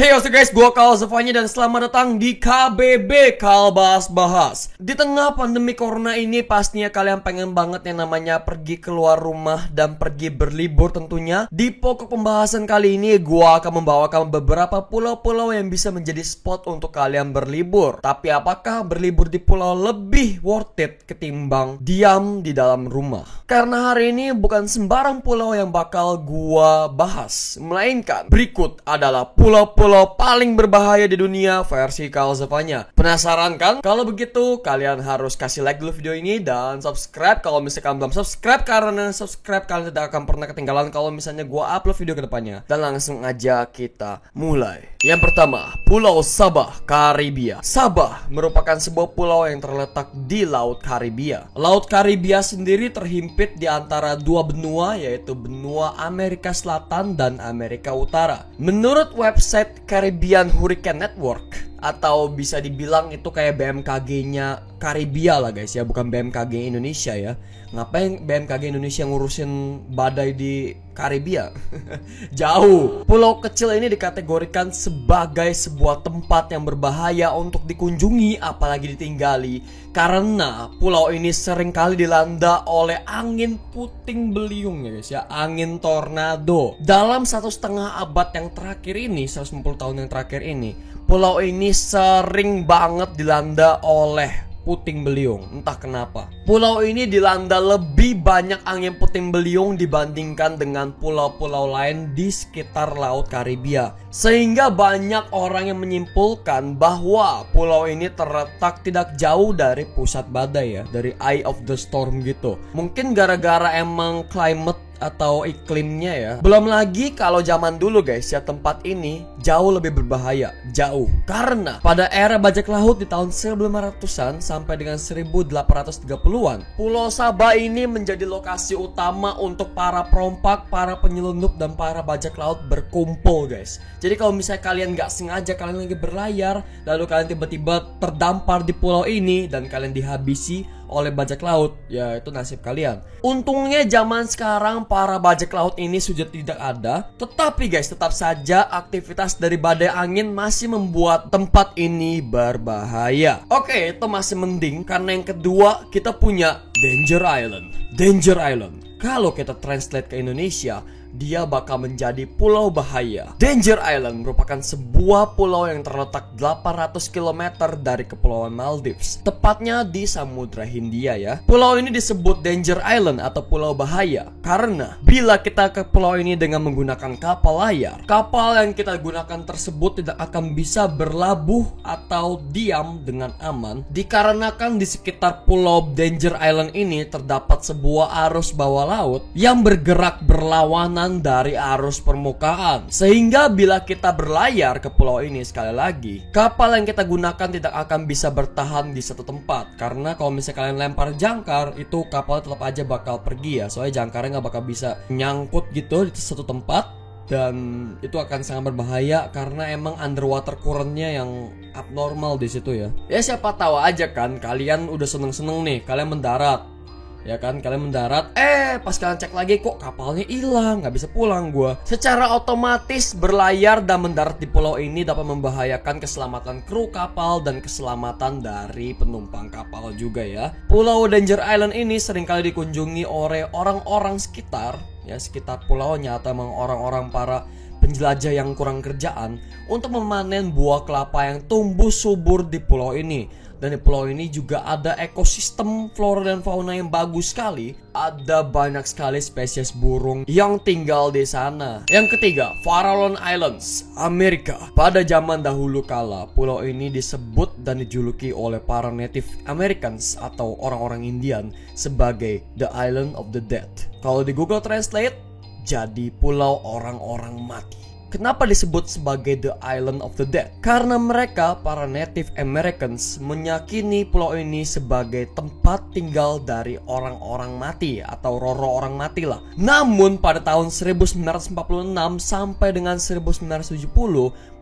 Hey what's up guys, gua Kal Zevanya dan selamat datang di KBB Kal Bahas. Di tengah pandemi corona ini pastinya kalian pengen banget yang namanya pergi keluar rumah dan pergi berlibur tentunya. Di pokok pembahasan kali ini gua akan membawakan beberapa pulau-pulau yang bisa menjadi spot untuk kalian berlibur. Tapi apakah berlibur di pulau lebih worth it ketimbang diam di dalam rumah? Karena hari ini bukan sembarang pulau yang bakal gua bahas, melainkan berikut adalah pulau-pulau paling berbahaya di dunia versi Kal Zevanya. Penasaran kan? Kalau begitu kalian harus kasih like dulu video ini dan subscribe kalau misalkan belum subscribe, karena subscribe kalian tidak akan pernah ketinggalan kalau misalnya gua upload video ke depannya. Dan langsung aja kita mulai. Yang pertama, Pulau Sabah, Karibia. Sabah merupakan sebuah pulau yang terletak di Laut Karibia. Laut Karibia sendiri terhimpit di antara dua benua, yaitu benua Amerika Selatan dan Amerika Utara. Menurut website Caribbean Hurricane Network, atau bisa dibilang itu kayak BMKG-nya Karibia lah guys ya, bukan BMKG Indonesia ya. Ngapain BMKG Indonesia ngurusin badai di Karibia? Jauh. Pulau kecil ini dikategorikan sebagai sebuah tempat yang berbahaya untuk dikunjungi apalagi ditinggali, karena pulau ini seringkali dilanda oleh angin puting beliung ya guys ya, angin tornado. Dalam 1,5 abad yang terakhir ini, 150 tahun yang terakhir ini, pulau ini sering banget dilanda oleh puting beliung, entah kenapa. Pulau ini dilanda lebih banyak angin puting beliung dibandingkan dengan pulau-pulau lain di sekitar Laut Karibia. Sehingga banyak orang yang menyimpulkan bahwa pulau ini terletak tidak jauh dari pusat badai ya, dari eye of the storm gitu. Mungkin gara-gara emang climate atau iklimnya ya. Belum lagi kalau zaman dulu guys ya, tempat ini jauh lebih berbahaya, jauh. Karena pada era bajak laut di tahun 1500-an sampai dengan 1830-an, Pulau Sabah ini menjadi lokasi utama untuk para perompak, para penyelundup, dan para bajak laut berkumpul guys. Jadi kalau misalnya kalian gak sengaja kalian lagi berlayar, lalu kalian tiba-tiba terdampar di pulau ini dan kalian dihabisi oleh bajak laut, ya itu nasib kalian. Untungnya zaman sekarang para bajak laut ini sudah tidak ada. Tetapi guys, tetap saja aktivitas dari badai angin masih membuat tempat ini berbahaya. Oke, itu masih mending, karena yang kedua kita punya Danger Island. Danger Island, kalau kita translate ke Indonesia, dia bakal menjadi pulau bahaya. Danger Island merupakan sebuah pulau yang terletak 800 km dari Kepulauan Maldives, tepatnya di Samudra Hindia ya. Pulau ini disebut Danger Island atau pulau bahaya karena bila kita ke pulau ini dengan menggunakan kapal layar, kapal yang kita gunakan tersebut tidak akan bisa berlabuh atau diam dengan aman, dikarenakan di sekitar pulau Danger Island ini terdapat sebuah arus bawah laut yang bergerak berlawanan dari arus permukaan. Sehingga bila kita berlayar ke pulau ini, sekali lagi, kapal yang kita gunakan tidak akan bisa bertahan di satu tempat. Karena kalau misalnya kalian lempar jangkar, itu kapal tetap aja bakal pergi ya. Soalnya jangkarnya nggak bakal bisa nyangkut gitu di satu tempat. Dan itu akan sangat berbahaya karena emang underwater current-nya yang abnormal di situ ya. Ya siapa tahu aja kan, kalian udah seneng-seneng nih, kalian mendarat. Ya kan, kalian mendarat, pas kalian cek lagi kok kapalnya hilang, nggak bisa pulang gua. Secara otomatis berlayar dan mendarat di pulau ini dapat membahayakan keselamatan kru kapal dan keselamatan dari penumpang kapal juga ya. Pulau Danger Island ini seringkali dikunjungi oleh orang-orang sekitar, ya sekitar pulaunya, atau emang orang-orang para penjelajah yang kurang kerjaan untuk memanen buah kelapa yang tumbuh subur di pulau ini. Dan di pulau ini juga ada ekosistem flora dan fauna yang bagus sekali. Ada banyak sekali spesies burung yang tinggal di sana. Yang ketiga, Farallon Islands, Amerika. Pada zaman dahulu kala, pulau ini disebut dan dijuluki oleh para Native Americans atau orang-orang Indian sebagai The Island of the Dead. Kalau di Google Translate, jadi pulau orang-orang mati. Kenapa disebut sebagai The Island of the Dead? Karena mereka, para Native Americans, meyakini pulau ini sebagai tempat tinggal dari orang-orang mati atau roro orang mati lah. Namun pada tahun 1946 sampai dengan 1970,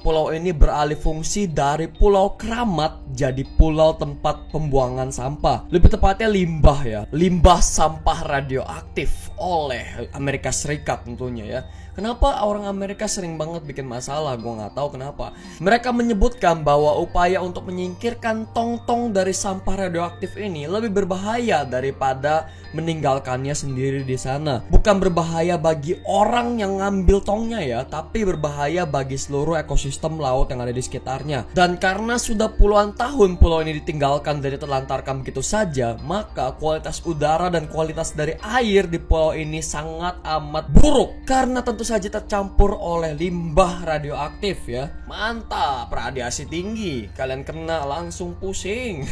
pulau ini beralih fungsi dari pulau keramat jadi pulau tempat pembuangan sampah. Lebih tepatnya limbah ya, limbah sampah radioaktif oleh Amerika Serikat tentunya ya. Kenapa orang Amerika sering banget bikin masalah, gue nggak tahu kenapa. Mereka menyebutkan bahwa upaya untuk menyingkirkan tong-tong dari sampah radioaktif ini lebih berbahaya daripada meninggalkannya sendiri di sana. Bukan berbahaya bagi orang yang ngambil tongnya ya, tapi berbahaya bagi seluruh ekosistem laut yang ada di sekitarnya. Dan karena sudah puluhan tahun pulau ini ditinggalkan dan ditelantarkan begitu saja, maka kualitas udara dan kualitas dari air di pulau ini sangat amat buruk karena tentu saja tercampur oleh limbah radioaktif ya. Mantap, radiasi tinggi, kalian kena langsung pusing.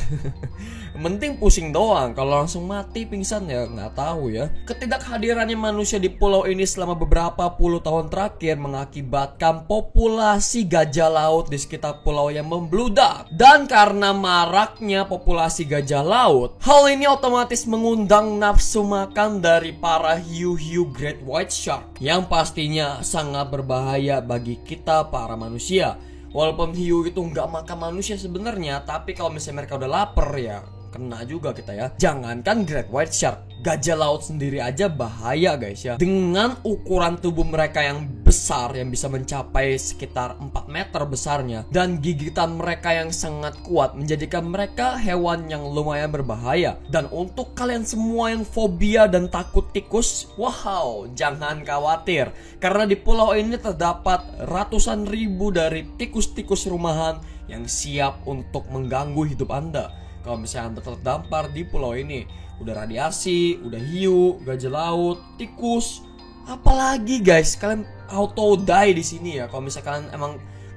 Mending pusing doang, kalau langsung mati pingsan ya nggak tahu ya. Ketidakhadirannya manusia di pulau ini selama beberapa puluh tahun terakhir mengakibatkan populasi gajah laut di sekitar pulau yang membludak. Dan karena maraknya populasi gajah laut, hal ini otomatis mengundang nafsu makan dari para hiu-hiu great white shark yang pastinya sangat berbahaya bagi kita para manusia. Walaupun hiu itu nggak makan manusia sebenarnya, tapi kalau misalnya mereka udah lapar ya kena juga kita ya. Jangankan great white shark, gajah laut sendiri aja bahaya guys ya. Dengan ukuran tubuh mereka yang besar, yang bisa mencapai sekitar 4 meter besarnya, dan gigitan mereka yang sangat kuat menjadikan mereka hewan yang lumayan berbahaya. Dan untuk kalian semua yang fobia dan takut tikus, wow, jangan khawatir, karena di pulau ini terdapat ratusan ribu dari tikus-tikus rumahan yang siap untuk mengganggu hidup Anda. Kalau misalnya Anda terdampar di pulau ini, udah radiasi, udah hiu, gajah laut, tikus, apalagi guys, kalian auto die di sini ya. Kalau misalnya kalian emang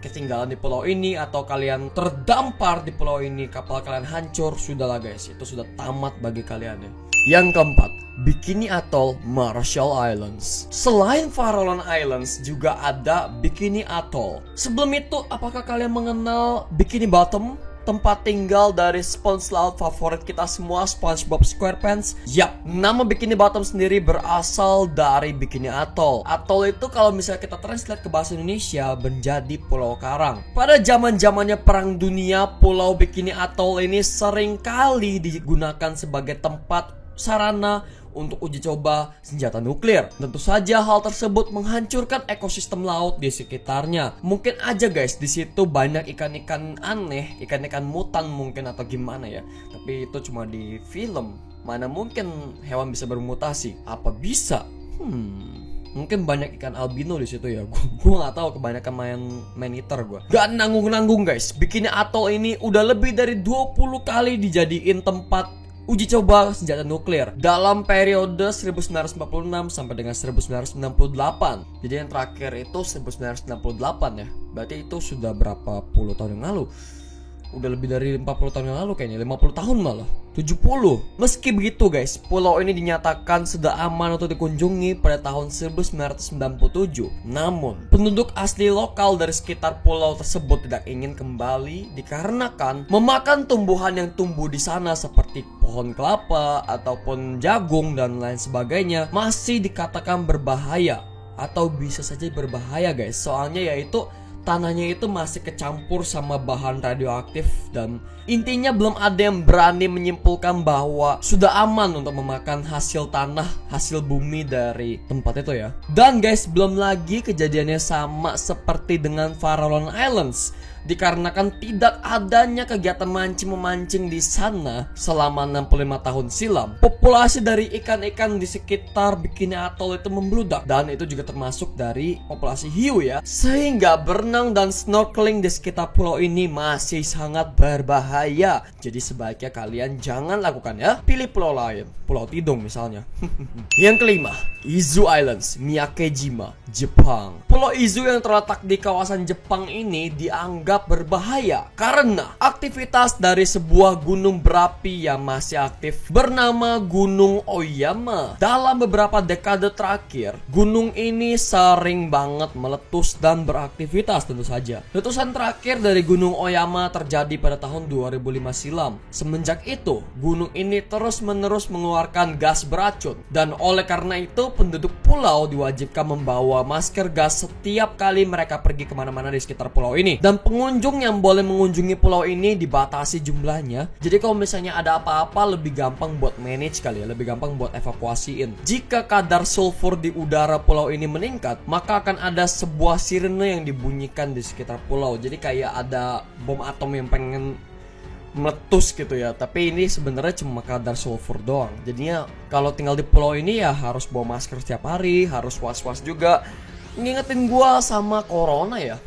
ketinggalan di pulau ini atau kalian terdampar di pulau ini, kapal kalian hancur, sudahlah guys, itu sudah tamat bagi kalian ya. Yang keempat, Bikini Atoll Marshall Islands. Selain Farallon Islands juga ada Bikini Atoll. Sebelum itu, apakah kalian mengenal Bikini Bottom? Tempat tinggal dari spons laut favorit kita semua, SpongeBob SquarePants. Yap, nama Bikini Bottom sendiri berasal dari Bikini Atoll. Atoll itu kalau misalnya kita translate ke bahasa Indonesia menjadi pulau karang. Pada zaman-zamannya perang dunia, pulau Bikini Atoll ini sering kali digunakan sebagai tempat sarana untuk uji coba senjata nuklir. Tentu saja hal tersebut menghancurkan ekosistem laut di sekitarnya. Mungkin aja guys, di situ banyak ikan-ikan aneh, ikan-ikan mutan mungkin atau gimana ya. Tapi itu cuma di film. Mana mungkin hewan bisa bermutasi? Apa bisa? Mungkin banyak ikan albino di situ ya. Gue nggak tahu, kebanyakan main eater gue. Gak nanggung-nanggung guys. Bikini Atoll ini udah lebih dari 20 kali dijadiin tempat uji coba senjata nuklir dalam periode 1946 sampai dengan 1998. Jadi yang terakhir itu 1998 ya. Berarti itu sudah berapa puluh tahun yang lalu? Udah lebih dari 40 tahun yang lalu kayaknya, 50 tahun malah, 70. Meski begitu guys, pulau ini dinyatakan sudah aman untuk dikunjungi pada tahun 1997. Namun, penduduk asli lokal dari sekitar pulau tersebut tidak ingin kembali dikarenakan memakan tumbuhan yang tumbuh di sana seperti pohon kelapa ataupun jagung dan lain sebagainya masih dikatakan berbahaya atau bisa saja berbahaya guys. Soalnya yaitu tanahnya itu masih kecampur sama bahan radioaktif dan intinya belum ada yang berani menyimpulkan bahwa sudah aman untuk memakan hasil tanah, hasil bumi dari tempat itu ya. Dan guys, belum lagi kejadiannya sama seperti dengan Farallon Islands. Dikarenakan tidak adanya kegiatan mancing-memancing di sana selama 65 tahun silam, populasi dari ikan-ikan di sekitar Bikini Atoll itu membludak. Dan itu juga termasuk dari populasi hiu ya. Sehingga berenang dan snorkeling di sekitar pulau ini masih sangat berbahaya. Jadi sebaiknya kalian jangan lakukan ya. Pilih pulau lain, Pulau Tidung misalnya. Yang kelima, Izu Islands, Miyakejima, Jepang. Pulau Izu yang terletak di kawasan Jepang ini dianggap berbahaya karena aktivitas dari sebuah gunung berapi yang masih aktif bernama Gunung Oyama. Dalam beberapa dekade terakhir, gunung ini sering banget meletus dan beraktivitas tentu saja. Letusan terakhir dari Gunung Oyama terjadi pada tahun 2005 silam. Semenjak itu, gunung ini terus-menerus mengeluarkan gas beracun dan oleh karena itu penduduk pulau diwajibkan membawa masker gas setiap kali mereka pergi kemana-mana di sekitar pulau ini. Dan Pengunjung yang boleh mengunjungi pulau ini dibatasi jumlahnya. Jadi kalau misalnya ada apa-apa lebih gampang buat manage kali ya, lebih gampang buat evakuasiin. Jika kadar sulfur di udara pulau ini meningkat, maka akan ada sebuah sirene yang dibunyikan di sekitar pulau. Jadi kayak ada bom atom yang pengen meletus gitu ya. Tapi ini sebenarnya cuma kadar sulfur doang. Jadinya kalau tinggal di pulau ini ya harus bawa masker setiap hari, harus was-was juga. Ngingetin gua sama corona ya.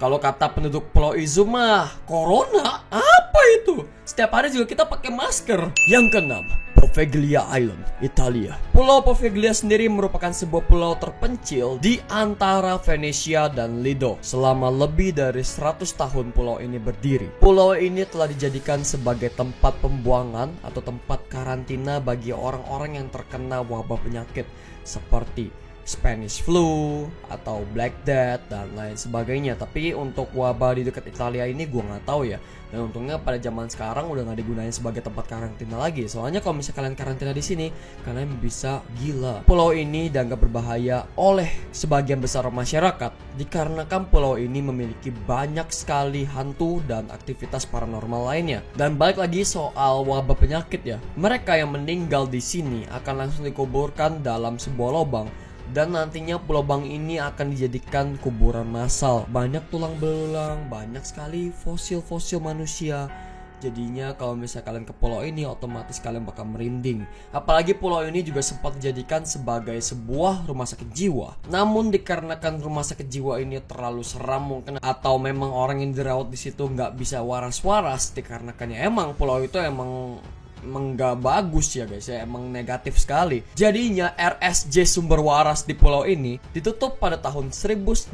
Kalau kata penduduk Pulau Izu mah, corona apa itu? Setiap hari juga kita pakai masker. Yang keenam, Poveglia Island, Italia. Pulau Poveglia sendiri merupakan sebuah pulau terpencil di antara Venesia dan Lido. Selama lebih dari 100 tahun pulau ini berdiri. Pulau ini telah dijadikan sebagai tempat pembuangan atau tempat karantina bagi orang-orang yang terkena wabah penyakit seperti Spanish flu atau Black Death dan lain sebagainya. Tapi untuk wabah di dekat Italia ini gue nggak tahu ya. Dan untungnya pada zaman sekarang udah nggak digunain sebagai tempat karantina lagi. Soalnya kalau misalnya kalian karantina di sini, kalian bisa gila. Pulau ini dianggap berbahaya oleh sebagian besar masyarakat dikarenakan pulau ini memiliki banyak sekali hantu dan aktivitas paranormal lainnya. Dan balik lagi soal wabah penyakit ya. Mereka yang meninggal di sini akan langsung dikuburkan dalam sebuah lubang. Dan nantinya pulau Bang ini akan dijadikan kuburan massal. Banyak tulang belulang, banyak sekali fosil-fosil manusia. Jadinya kalau misalnya kalian ke pulau ini, otomatis kalian bakal merinding. Apalagi pulau ini juga sempat dijadikan sebagai sebuah rumah sakit jiwa. Namun dikarenakan rumah sakit jiwa ini terlalu seram mungkin, atau memang orang yang dirawat di situ nggak bisa waras-waras, dikarenakannya emang pulau itu emang nggak bagus ya guys ya, emang negatif sekali. Jadinya RSJ Sumber Waras di pulau ini ditutup pada tahun 1968.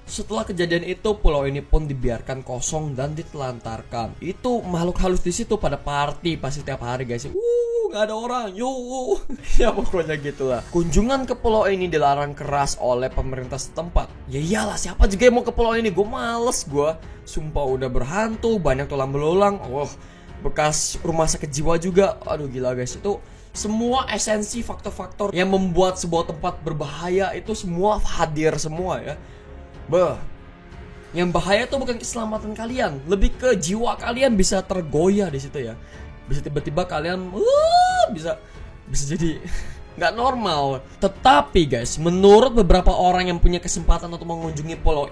Setelah kejadian itu pulau ini pun dibiarkan kosong dan ditelantarkan. Itu makhluk halus di situ pada party pasti tiap hari guys. Nggak ada orang, ya pokoknya gitulah. Kunjungan ke pulau ini dilarang keras oleh pemerintah setempat. Ya iyalah, siapa juga yang mau ke pulau ini? Gue males, gue sumpah udah berhantu, banyak tulang belulang. Bekas rumah sakit jiwa juga. Aduh gila guys, itu semua esensi faktor-faktor yang membuat sebuah tempat berbahaya itu semua hadir semua ya. Yang bahaya tuh bukan keselamatan kalian, lebih ke jiwa kalian bisa tergoyah di situ ya. Bisa tiba-tiba kalian bisa jadi nggak normal. Tetapi guys, menurut beberapa orang yang punya kesempatan untuk mengunjungi pulau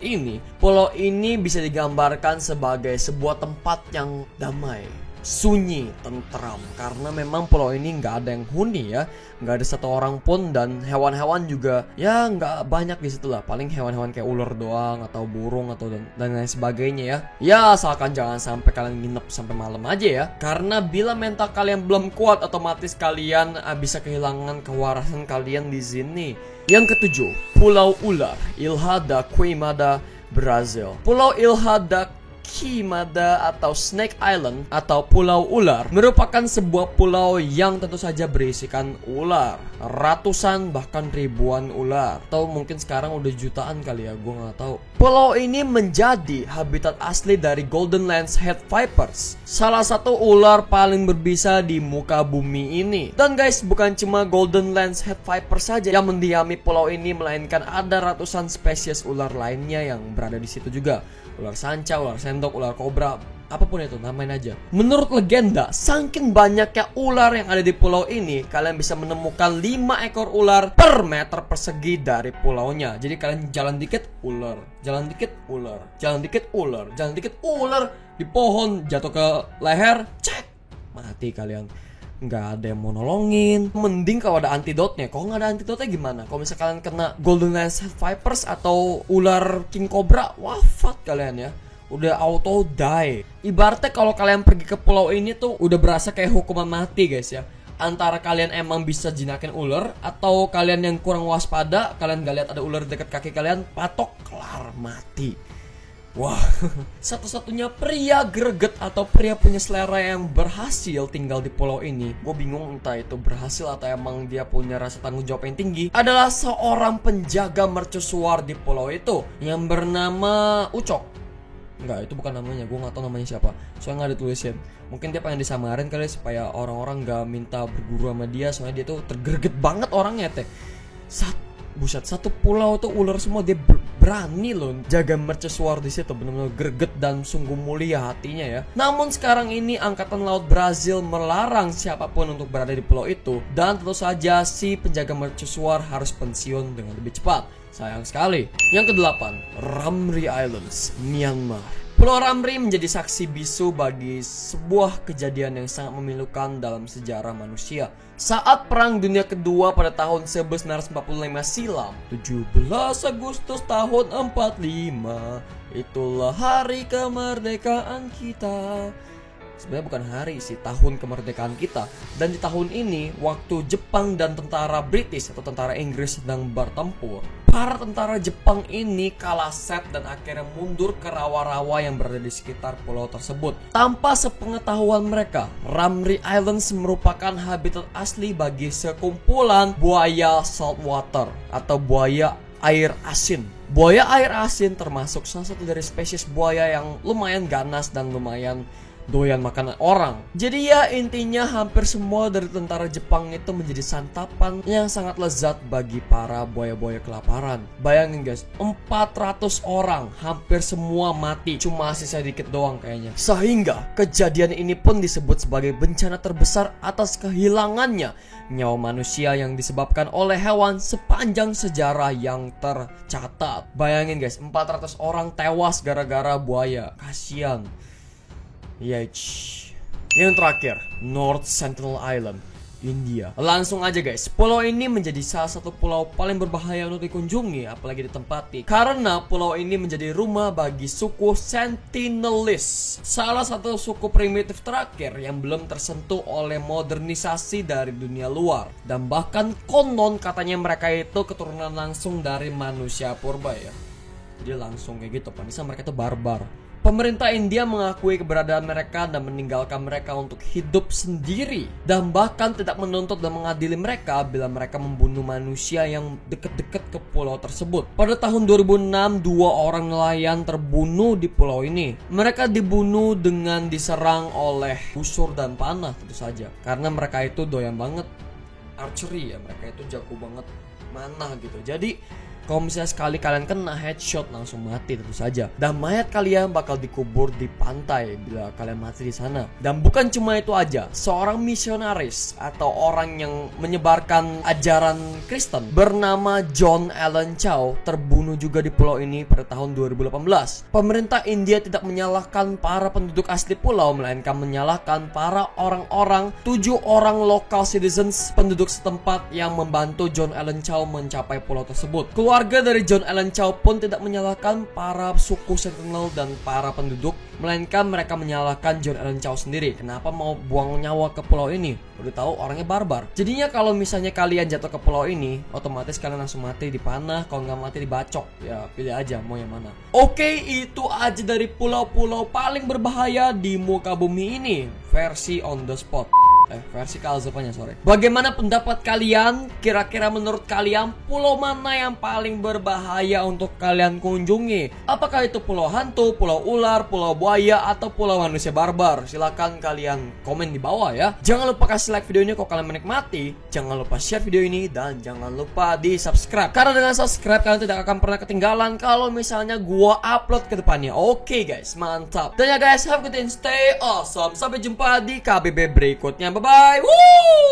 ini bisa digambarkan sebagai sebuah tempat yang damai, sunyi, tentram. Karena memang pulau ini nggak ada yang huni ya, nggak ada satu orang pun, dan hewan-hewan juga ya nggak banyak di situ lah. Paling hewan-hewan kayak ular doang atau burung atau dan lain sebagainya ya. Ya asalkan jangan sampai kalian nginep sampai malam aja ya. Karena bila mental kalian belum kuat, otomatis kalian bisa kehilangan kewarasan kalian di sini. Yang ketujuh, Pulau Ular, Ilha da Queimada, Brazil. Pulau Ilha da Queimada atau Snake Island atau Pulau Ular merupakan sebuah pulau yang tentu saja berisikan ular. Ratusan bahkan ribuan ular, atau mungkin sekarang udah jutaan kali ya, gue nggak tahu. Pulau ini menjadi habitat asli dari Golden Lance Head Vipers, salah satu ular paling berbisa di muka bumi ini. Dan guys, bukan cuma Golden Lance Head Vipers saja yang mendiami pulau ini, melainkan ada ratusan spesies ular lainnya yang berada di situ juga. Ular sanca, ular sendok, ular kobra, apapun itu, namain aja. Menurut legenda, saking banyaknya ular yang ada di pulau ini, kalian bisa menemukan 5 ekor ular per meter persegi dari pulaunya. Jadi kalian jalan dikit ular, jalan dikit ular, jalan dikit ular, jalan dikit ular, di pohon jatuh ke leher, cek, mati kalian. Nggak ada yang mau nolongin. Mending kalau ada antidotnya. Kalau nggak ada antidotnya gimana? Kalau misalnya kalian kena Golden Lance Vipers atau ular King Cobra, wafat kalian ya. Udah auto die. Ibaratnya kalau kalian pergi ke pulau ini tuh udah berasa kayak hukuman mati guys ya. Antara kalian emang bisa jinakin ular, atau kalian yang kurang waspada, kalian gak lihat ada ular dekat kaki kalian, patok, kelar, mati. Wah, satu-satunya pria greget atau pria punya selera yang berhasil tinggal di pulau ini, gue bingung entah itu berhasil atau emang dia punya rasa tanggung jawab yang tinggi, adalah seorang penjaga mercusuar di pulau itu yang bernama Ucok. Enggak, itu bukan namanya, gue gak tahu namanya siapa, soalnya gak ditulisin. Mungkin dia pengen disamarin kali supaya orang-orang gak minta berguru sama dia, soalnya dia tuh tergreget banget orangnya teh. Buset, satu pulau tuh ular semua, dia berani loh jaga mercusuar di situ, benar-benar greget dan sungguh mulia hatinya ya. Namun sekarang ini Angkatan Laut Brazil melarang siapapun untuk berada di pulau itu, dan tentu saja si penjaga mercusuar harus pensiun dengan lebih cepat. Sayang sekali. Yang kedelapan, Ramri Islands, Myanmar. Pulau Ramri menjadi saksi bisu bagi sebuah kejadian yang sangat memilukan dalam sejarah manusia. Saat Perang Dunia Kedua pada tahun 1945 silam, 17 Agustus tahun 45, itulah hari kemerdekaan kita. Sebenarnya bukan hari sih, tahun kemerdekaan kita. Dan di tahun ini, waktu Jepang dan tentara British atau tentara Inggris sedang bertempur, para tentara Jepang ini kalah set dan akhirnya mundur ke rawa-rawa yang berada di sekitar pulau tersebut. Tanpa sepengetahuan mereka, Ramri Islands merupakan habitat asli bagi sekumpulan buaya saltwater atau buaya air asin. Buaya air asin termasuk salah satu dari spesies buaya yang lumayan ganas dan lumayan doyan makanan orang. Jadi ya intinya hampir semua dari tentara Jepang itu menjadi santapan yang sangat lezat bagi para buaya-buaya kelaparan. Bayangin guys, 400 orang hampir semua mati, cuma sisa dikit doang kayaknya. Sehingga kejadian ini pun disebut sebagai bencana terbesar atas kehilangannya nyawa manusia yang disebabkan oleh hewan sepanjang sejarah yang tercatat. Bayangin guys, 400 orang tewas gara-gara buaya. Kasian. Yang terakhir, North Sentinel Island, India. Langsung aja guys, pulau ini menjadi salah satu pulau paling berbahaya untuk dikunjungi, apalagi ditempati, karena pulau ini menjadi rumah bagi suku Sentinelese, salah satu suku primitif terakhir yang belum tersentuh oleh modernisasi dari dunia luar. Dan bahkan konon katanya mereka itu keturunan langsung dari manusia purba ya. Jadi langsung kayak gitu, pantesan mereka itu barbar. Pemerintah India mengakui keberadaan mereka dan meninggalkan mereka untuk hidup sendiri, dan bahkan tidak menuntut dan mengadili mereka bila mereka membunuh manusia yang dekat-dekat ke pulau tersebut. Pada tahun 2006, 2 orang nelayan terbunuh di pulau ini. Mereka dibunuh dengan diserang oleh busur dan panah tentu saja, karena mereka itu doyan banget archery ya, mereka itu jago banget manah gitu. Jadi kalau misalnya sekali kalian kena headshot langsung mati tentu saja. Dan mayat kalian bakal dikubur di pantai bila kalian mati di sana. Dan bukan cuma itu aja, seorang misionaris atau orang yang menyebarkan ajaran Kristen bernama John Allen Chow terbunuh juga di pulau ini pada tahun 2018. Pemerintah India tidak menyalahkan para penduduk asli pulau, melainkan menyalahkan para orang-orang 7 orang local citizens penduduk setempat yang membantu John Allen Chow mencapai pulau tersebut. Keluarga dari John Allen Chow pun tidak menyalahkan para suku Sentinel dan para penduduk, melainkan mereka menyalahkan John Allen Chow sendiri. Kenapa mau buang nyawa ke pulau ini? Udah tahu orangnya barbar. Jadinya kalau misalnya kalian jatuh ke pulau ini, otomatis kalian langsung mati dipanah, kalau nggak mati dibacok. Ya pilih aja mau yang mana. Oke, itu aja dari pulau-pulau paling berbahaya di muka bumi ini, versi on the spot. Versi Kalzopanya, sorry. Bagaimana pendapat kalian? Kira-kira menurut kalian pulau mana yang paling berbahaya untuk kalian kunjungi? Apakah itu pulau hantu, pulau ular, pulau buaya, atau pulau manusia barbar? Silahkan kalian komen di bawah ya. Jangan lupa kasih like video ini kalau kalian menikmati. Jangan lupa share video ini dan jangan lupa di subscribe. Karena dengan subscribe kalian tidak akan pernah ketinggalan kalau misalnya gua upload ke depannya. Oke guys, mantap. Dan ya guys, have a good day, stay awesome. Sampai jumpa di KBB berikutnya. Bye-bye. Woo!